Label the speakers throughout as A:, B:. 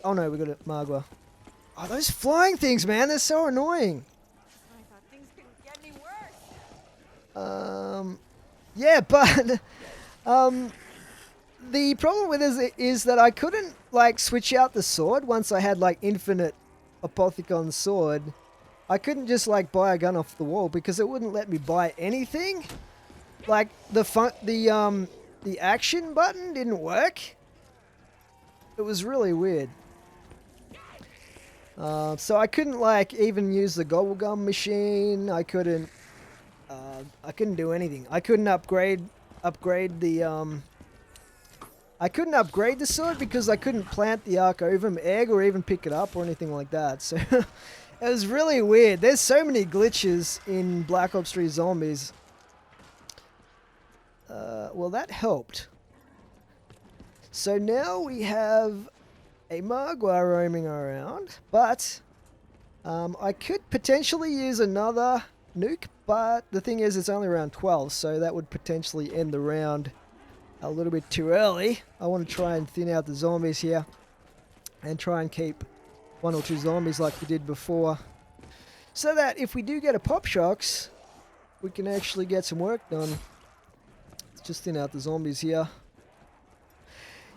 A: Oh no, we got a Magua. Oh, those flying things, man, they're so annoying.
B: I thought things couldn't get any worse.
A: Yeah, but the problem with it is that I couldn't like switch out the sword once I had like infinite Apothicon sword. I couldn't just like buy a gun off the wall because it wouldn't let me buy anything. Like the action button didn't work. It was really weird. So I couldn't like even use the gobblegum machine. I couldn't do anything. I couldn't upgrade the I couldn't upgrade the sword because I couldn't plant the Arcovum egg or even pick it up or anything like that. So it was really weird. There's so many glitches in Black Ops 3 Zombies. Well, that helped. So now we have a Magua roaming around, but I could potentially use another nuke, but the thing is it's only around 12, so that would potentially end the round a little bit too early. I want to try and thin out the zombies here and try and keep 1 or 2 zombies like we did before, so that if we do get a pop shocks, we can actually get some work done. Let's just thin out the zombies here.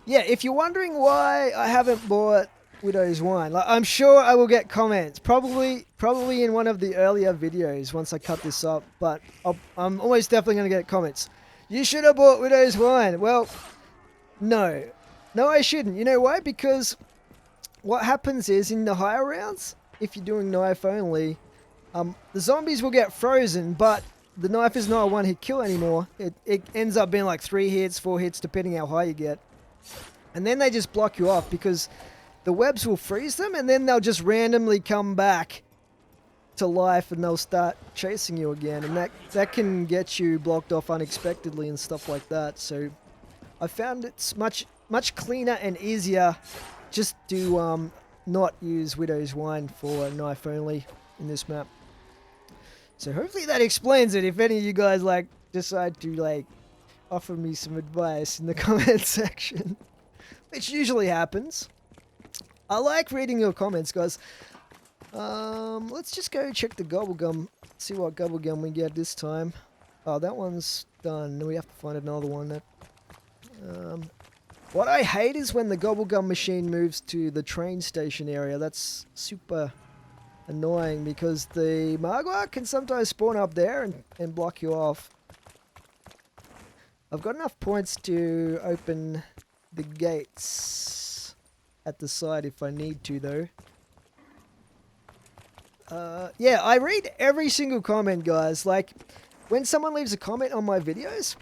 A: Yeah, if you're wondering why I haven't bought Widow's Wine, like, I'm sure I will get comments. Probably in one of the earlier videos once I cut this up. But I'm almost definitely going to get comments. You should have bought Widow's Wine. Well, no. No, I shouldn't. You know why? Because what happens is in the higher rounds, if you're doing knife only, the zombies will get frozen, but the knife is not a one-hit kill anymore. It ends up being like 3 hits, 4 hits, depending how high you get. And then they just block you off because the webs will freeze them and then they'll just randomly come back to life and they'll start chasing you again. And that can get you blocked off unexpectedly and stuff like that. So I found it's much cleaner and easier just to not use Widow's Wine for knife only in this map. So hopefully that explains it if any of you guys like decide to like offer me some advice in the comment section. Which usually happens. I like reading your comments, guys. Let's just go check the gobblegum. See what gobblegum we get this time. Oh, that one's done. We have to find another one. What I hate is when the gobblegum machine moves to the train station area. That's super annoying because the Magua can sometimes spawn up there and block you off. I've got enough points to open the gates at the side if I need to, though. Yeah, I read every single comment, guys. Like, when someone leaves a comment on my videos,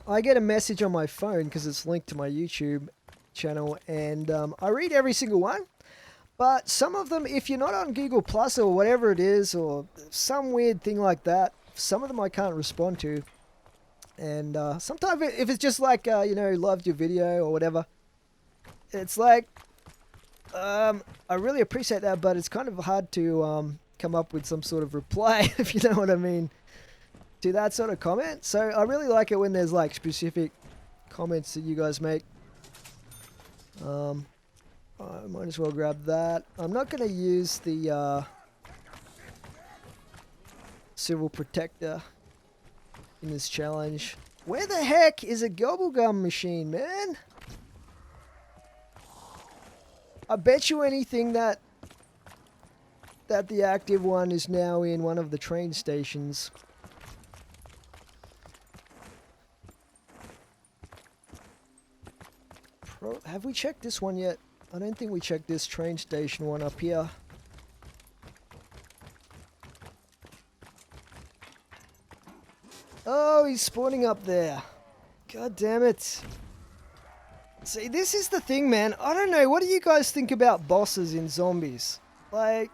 A: I get a message on my phone because it's linked to my YouTube channel, and I read every single one. But some of them, if you're not on Google Plus or whatever it is, or some weird thing like that, some of them I can't respond to. And sometimes if it's just like, you know, loved your video or whatever, it's like, I really appreciate that, but it's kind of hard to come up with some sort of reply, if you know what I mean, to that sort of comment. So I really like it when there's like specific comments that you guys make. I might as well grab that. I'm not going to use the Civil Protector in this challenge. Where the heck is a gobblegum machine, man? I bet you anything that the active one is now in one of the train stations. Have we checked this one yet? I don't think we checked this train station one up here. Oh, he's spawning up there. God damn it. See, this is the thing, man. I don't know. What do you guys think about bosses in zombies? Like,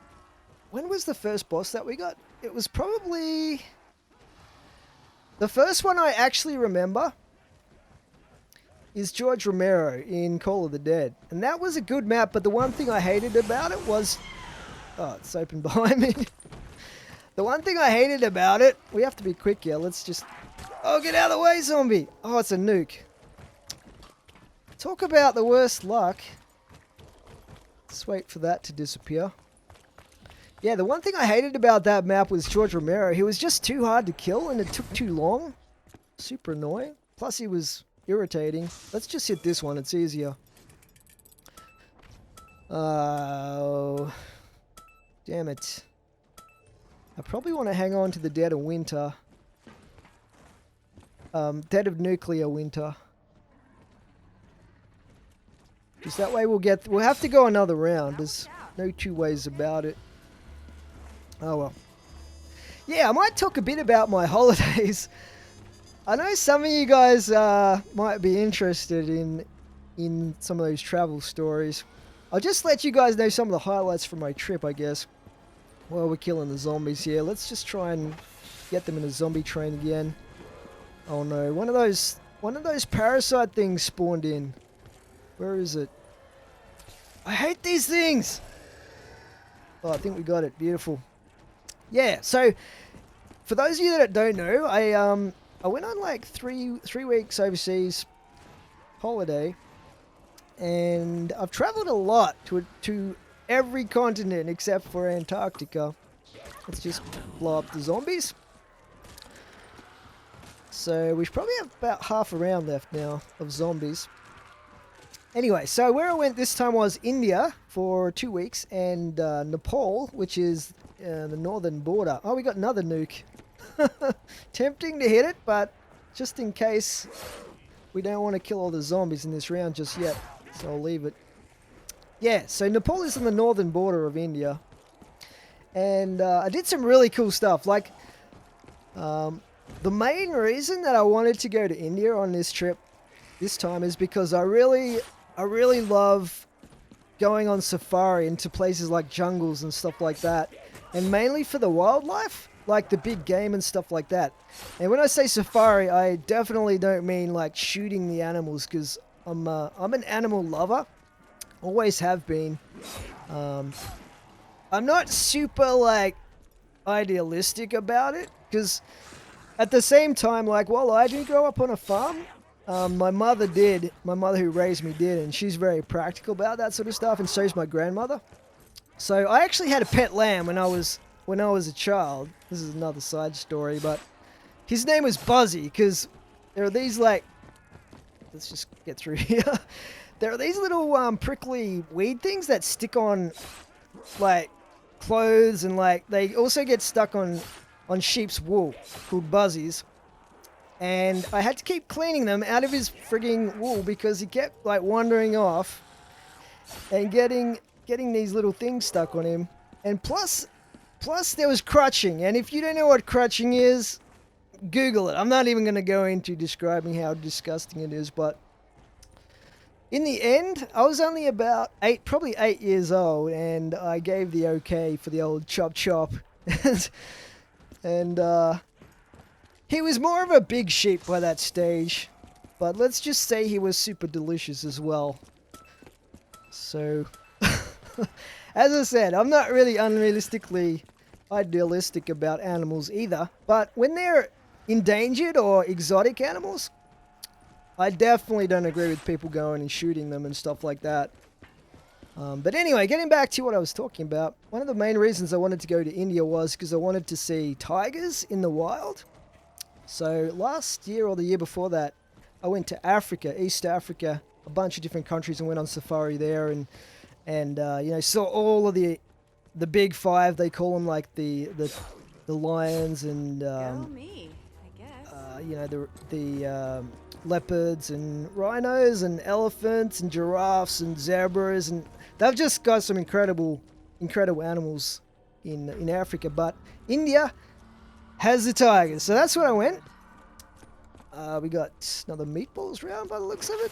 A: when was the first boss that we got? It was probably... The first one I actually remember is George Romero in Call of the Dead. And that was a good map, but the one thing I hated about it was... Oh, it's open behind me. The one thing I hated about it... We have to be quick here. Let's just... Oh, get out of the way, zombie! Oh, it's a nuke. Talk about the worst luck. Let's wait for that to disappear. Yeah, the one thing I hated about that map was George Romero. He was just too hard to kill and it took too long. Super annoying. Plus he was irritating. Let's just hit this one, it's easier. Oh, damn it. I probably want to hang on to the Dead of Winter. Dead of Nuclear Winter. Because that way we'll have to go another round. There's no two ways about it. Oh well. Yeah, I might talk a bit about my holidays. I know some of you guys might be interested in some of those travel stories. I'll just let you guys know some of the highlights from my trip, I guess. While we're killing the zombies here. Let's just try and get them in a zombie train again. Oh no, one of those parasite things spawned in. Where is it? I hate these things! Oh, I think we got it. Beautiful. Yeah, so for those of you that don't know, I went on like three weeks overseas holiday, and I've traveled a lot to every continent except for Antarctica. Let's just blow up the zombies. So we probably have about half a round left now of zombies. Anyway, so where I went this time was India for 2 weeks and Nepal, which is the northern border. Oh, we got another nuke. Tempting to hit it, but just in case we don't want to kill all the zombies in this round just yet, so I'll leave it. Yeah, so Nepal is on the northern border of India, and I did some really cool stuff. Like, the main reason that I wanted to go to India on this trip this time is because I really love going on safari into places like jungles and stuff like that, and mainly for the wildlife, like the big game and stuff like that. And when I say safari, I definitely don't mean like shooting the animals, because I'm an animal lover, always have been. I'm not super like idealistic about it, because at the same time, like, while I didn't grow up on a farm, my mother who raised me did, and she's very practical about that sort of stuff, and so is my grandmother. So I actually had a pet lamb when I was a child. This is another side story, but his name was Buzzy, because there are these, like, let's just get through here. There are these little prickly weed things that stick on like clothes, and like they also get stuck on sheep's wool, called buzzies. And I had to keep cleaning them out of his frigging wool because he kept like wandering off and getting these little things stuck on him. And plus there was crutching. And if you don't know what crutching is, Google it. I'm not even going to go into describing how disgusting it is, but in the end, I was only about probably 8 years old, and I gave the okay for the old chop chop. And he was more of a big sheep by that stage, but let's just say he was super delicious as well. So, as I said, I'm not really unrealistically idealistic about animals either, but when they're endangered or exotic animals, I definitely don't agree with people going and shooting them and stuff like that. But anyway, getting back to what I was talking about, one of the main reasons I wanted to go to India was because I wanted to see tigers in the wild. So last year or the year before that, I went to Africa, East Africa, a bunch of different countries, and went on safari there, and you know, saw all of the big five. They call them, like the lions and
B: Go me, I guess.
A: you know, the leopards and rhinos and elephants and giraffes and zebras, and they've just got some incredible animals in Africa. But India has the tigers, so that's where I went. We got another meatballs round by the looks of it.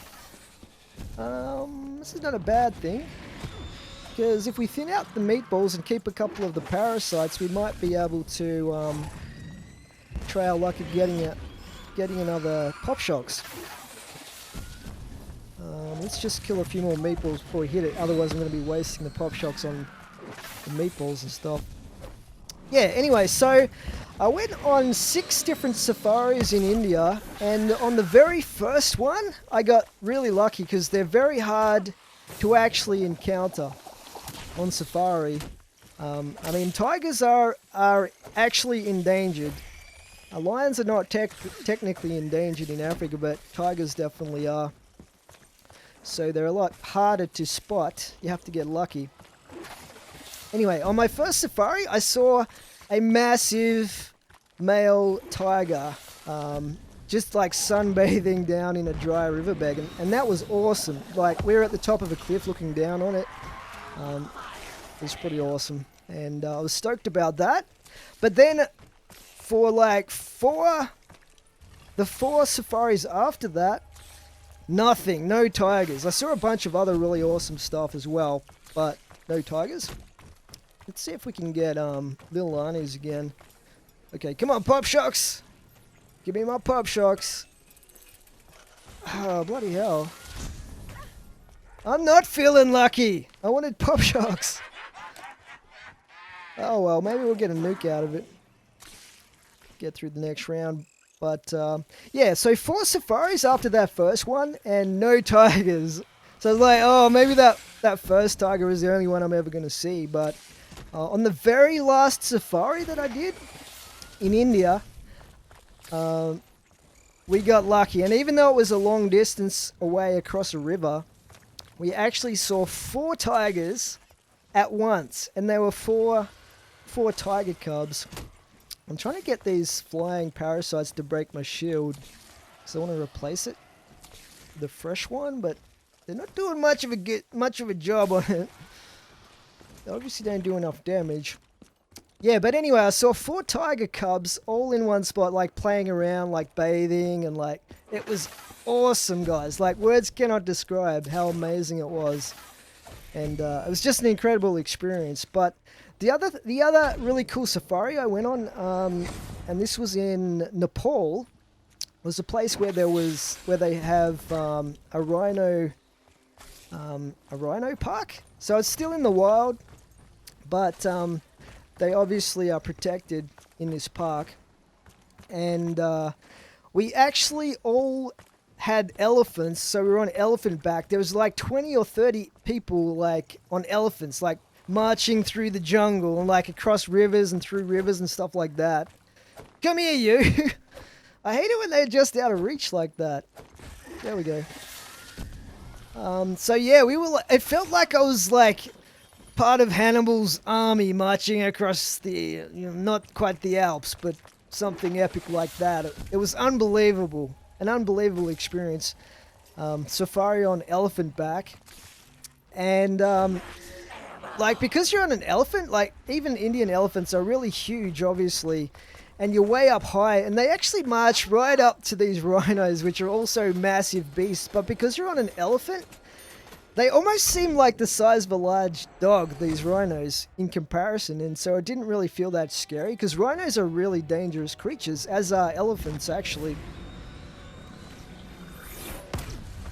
A: This is not a bad thing, because if we thin out the meatballs and keep a couple of the parasites, we might be able to try our luck at getting another pop shocks. Let's just kill a few more meatballs before we hit it, otherwise I'm going to be wasting the pop shocks on the meatballs and stuff. Yeah, anyway, so I went on 6 different safaris in India, and on the very first one I got really lucky because they're very hard to actually encounter. on safari. I mean, tigers are actually endangered. Lions are not technically endangered in Africa, but tigers definitely are. So they're a lot harder to spot. You have to get lucky. Anyway, on my first safari, I saw a massive male tiger just like sunbathing down in a dry riverbed, and that was awesome. Like, we were at the top of a cliff looking down on it. It was pretty awesome, and I was stoked about that. But then for like the four safaris after that, nothing, no tigers. I saw a bunch of other really awesome stuff as well, but no tigers. Let's see if we can get little Arnie's again. Okay, come on, Pop Shocks! Give me my Pop Shocks. Oh, bloody hell. I'm not feeling lucky. I wanted Pop Shocks. Oh well, maybe we'll get a nuke out of it. Get through the next round. But yeah, so 4 safaris after that first one, and no tigers. So it's like, oh, maybe that first tiger is the only one I'm ever going to see. But on the very last safari that I did in India, we got lucky. And even though it was a long distance away across a river, we actually saw 4 tigers at once. And there were four tiger cubs. I'm trying to get these flying parasites to break my shield, because I want to replace it with a fresh one, but they're not doing much of a job on it. They obviously don't do enough damage. Yeah, but anyway, I saw 4 tiger cubs all in one spot, like playing around, like bathing, and like, it was awesome, guys. Like, words cannot describe how amazing it was. And it was just an incredible experience. But the other really cool safari I went on, and this was in Nepal, was a place where they have a rhino park. So it's still in the wild, but they obviously are protected in this park. And we actually all had elephants, so we were on elephant back. There was like 20 or 30 people like on elephants, like marching through the jungle and like across rivers and through rivers and stuff like that. Come here, you! I hate it when they're just out of reach like that. There we go. So yeah, it felt like I was like part of Hannibal's army marching across the, not quite the Alps, but something epic like that. It was unbelievable. An unbelievable experience. Safari on elephant back. And like, because you're on an elephant, like even Indian elephants are really huge, obviously, and you're way up high, and they actually march right up to these rhinos, which are also massive beasts. But because you're on an elephant, they almost seem like the size of a large dog, these rhinos, in comparison. And so it didn't really feel that scary, because rhinos are really dangerous creatures, as are elephants, actually.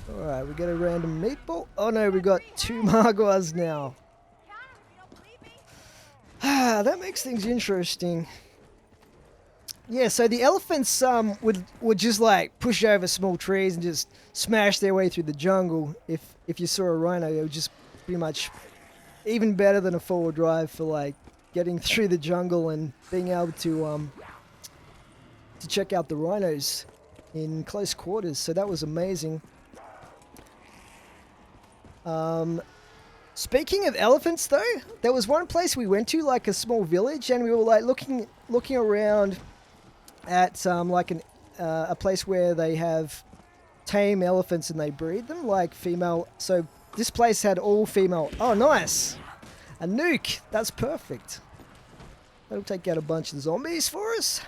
A: Alright, we got a random meatball. Oh no, we got 2 Margwas now. Ah, that makes things interesting. Yeah, so the elephants would just like push over small trees and just smash their way through the jungle. If you saw a rhino, it would just pretty much even better than a 4-wheel drive for like getting through the jungle and being able to check out the rhinos in close quarters. So that was amazing. Speaking of elephants, though, there was one place we went to, like a small village, and we were like looking around at like a place where they have tame elephants and they breed them, like female. So this place had all female. Oh, nice! A nuke. That's perfect. That'll take out a bunch of zombies for us.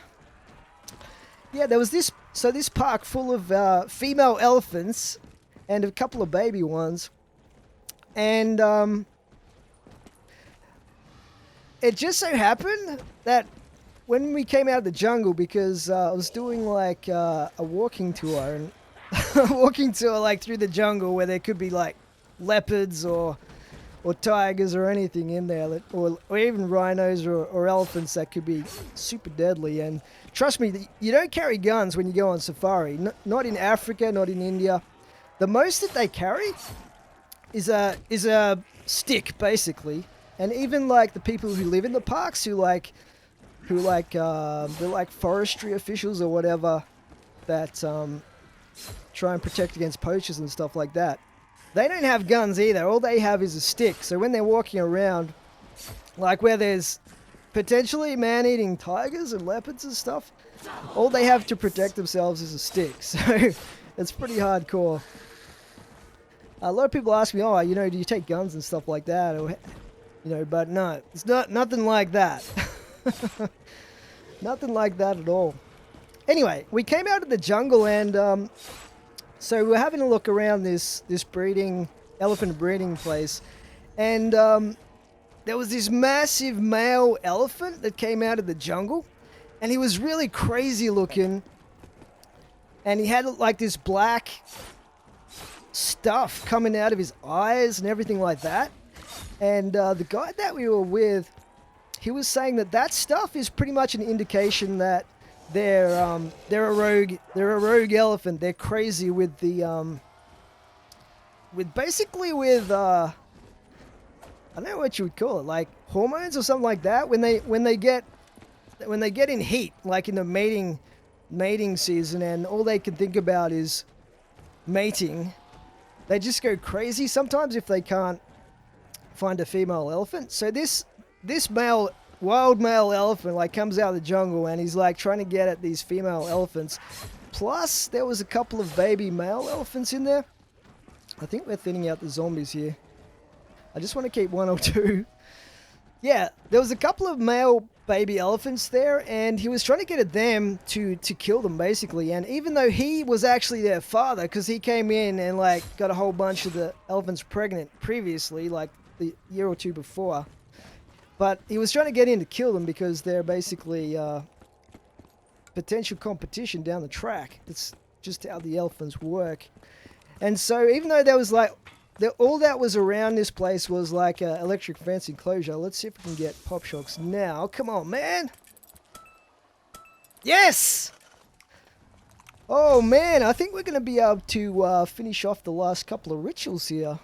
A: Yeah, there was this. So this park full of female elephants and a couple of baby ones. And it just so happened that when we came out of the jungle, because I was doing like a walking tour, and a walking tour like through the jungle where there could be like leopards or tigers or anything in there, or even rhinos or elephants that could be super deadly. And trust me, you don't carry guns when you go on safari. Not in Africa, not in India. The most that they carry is a stick, basically, And even like the people who live in the parks they're like forestry officials or whatever that try and protect against poachers and stuff like that. They don't have guns either. All they have is a stick. So when they're walking around, like where there's potentially man-eating tigers and leopards and stuff, all they have to protect themselves is a stick. So it's pretty hardcore. A lot of people ask me, oh, do you take guns and stuff like that? Or, but no, it's nothing like that. Nothing like that at all. Anyway, we came out of the jungle and so we're having a look around this elephant breeding place, and there was this massive male elephant that came out of the jungle, and he was really crazy looking, and he had like this black stuff coming out of his eyes and everything like that. And the guy that we were with, he was saying that stuff is pretty much an indication that they're a rogue elephant. They're crazy with the I don't know what you would call it, like hormones or something like that. When they get in heat, like in the mating season, and all they can think about is mating, they just go crazy sometimes if they can't find a female elephant. So this wild male elephant like comes out of the jungle and he's like trying to get at these female elephants. Plus there was a couple of baby male elephants in there. I think we're thinning out the zombies here. I just want to keep one or two. Yeah, there was a couple of male baby elephants there, and he was trying to get at them to kill them basically. And even though he was actually their father, because he came in and like got a whole bunch of the elephants pregnant previously, like the year or two before, but he was trying to get in to kill them because they're basically potential competition down the track. It's just how the elephants work. And so even though there was like all that was around this place was like an electric fence enclosure. Let's see if we can get pop shocks now. Come on, man. Yes! Oh, man. I think we're going to be able to finish off the last couple of rituals here.